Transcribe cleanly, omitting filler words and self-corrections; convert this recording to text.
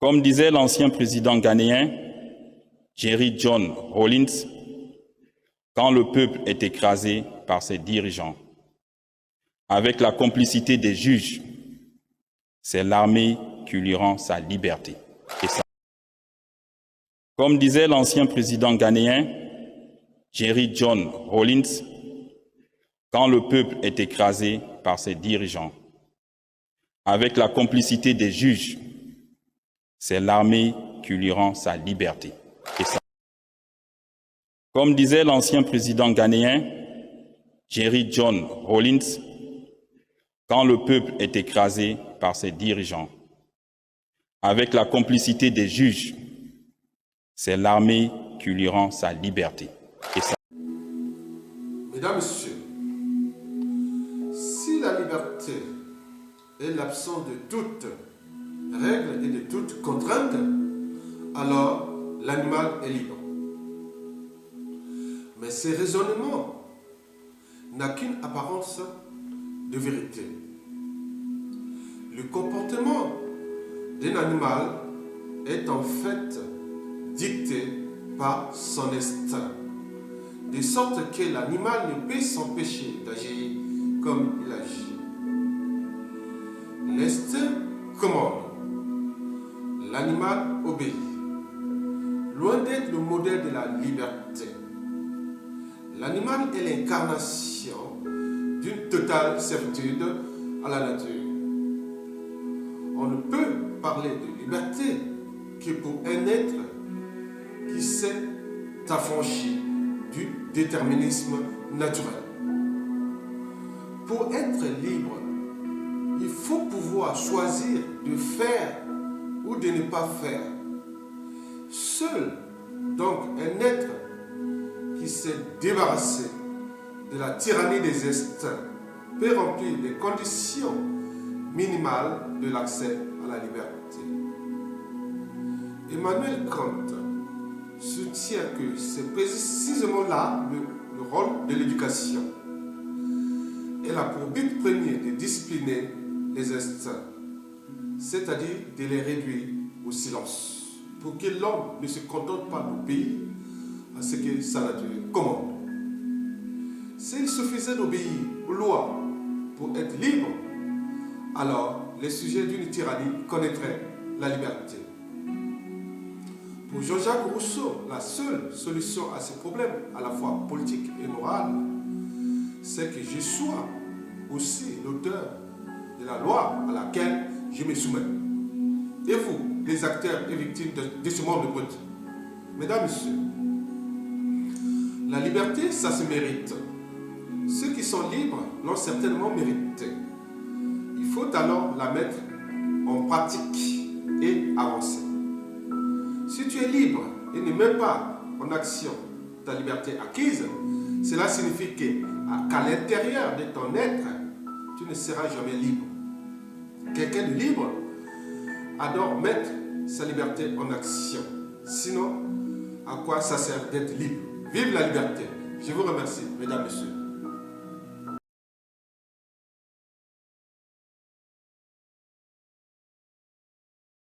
Comme disait l'ancien président ghanéen, Jerry John Rawlings, quand le peuple est écrasé par ses dirigeants, avec la complicité des juges, c'est l'armée qui lui rend sa liberté. Comme disait l'ancien président ghanéen, Jerry John Rawlings, quand le peuple est écrasé par ses dirigeants, avec la complicité des juges, c'est l'armée qui lui rend sa liberté. Comme disait l'ancien président ghanéen, Jerry John Rawlings, quand le peuple est écrasé par ses dirigeants, avec la complicité des juges, c'est l'armée qui lui rend sa liberté. Mesdames, Messieurs, si la liberté est l'absence de toute règle et de toute contrainte, alors l'animal est libre. Mais ce raisonnement n'a qu'une apparence de vérité. Le comportement d'un animal est en fait dicté par son instinct, de sorte que l'animal ne peut s'empêcher d'agir comme il agit. L'instinct commande, l'animal obéit. Loin d'être le modèle de la liberté, l'animal est l'incarnation d'une totale servitude à la nature. On ne peut parler de liberté que pour un être qui s'est affranchi du déterminisme naturel. Pour être libre, il faut pouvoir choisir de faire ou de ne pas faire. Seul, donc, un être qui s'est débarrassé de la tyrannie des instincts peut remplir les conditions minimales de l'accès à la liberté. Emmanuel Kant soutient que c'est précisément là le rôle de l'éducation. Elle a pour but premier de discipliner les instincts, c'est-à-dire de les réduire au silence, pour que l'homme ne se contente pas d'obéir à ce que sa nature commande. S'il suffisait d'obéir aux lois pour être libre, alors les sujets d'une tyrannie connaîtraient la liberté. Pour Jean-Jacques Rousseau, la seule solution à ces problèmes, à la fois politiques et moraux, c'est que je sois aussi l'auteur de la loi à laquelle je me soumets. Et vous, les acteurs et victimes de ce monde brut, mesdames, messieurs, la liberté, ça se mérite. Ceux qui sont libres l'ont certainement mérité. Il faut alors la mettre en pratique et avancer. Si tu es libre et ne mets pas en action ta liberté acquise, cela signifie qu'à l'intérieur de ton être, tu ne seras jamais libre. Quelqu'un de libre adore mettre sa liberté en action. Sinon, à quoi ça sert d'être libre? Vive la liberté! Je vous remercie, mesdames, messieurs.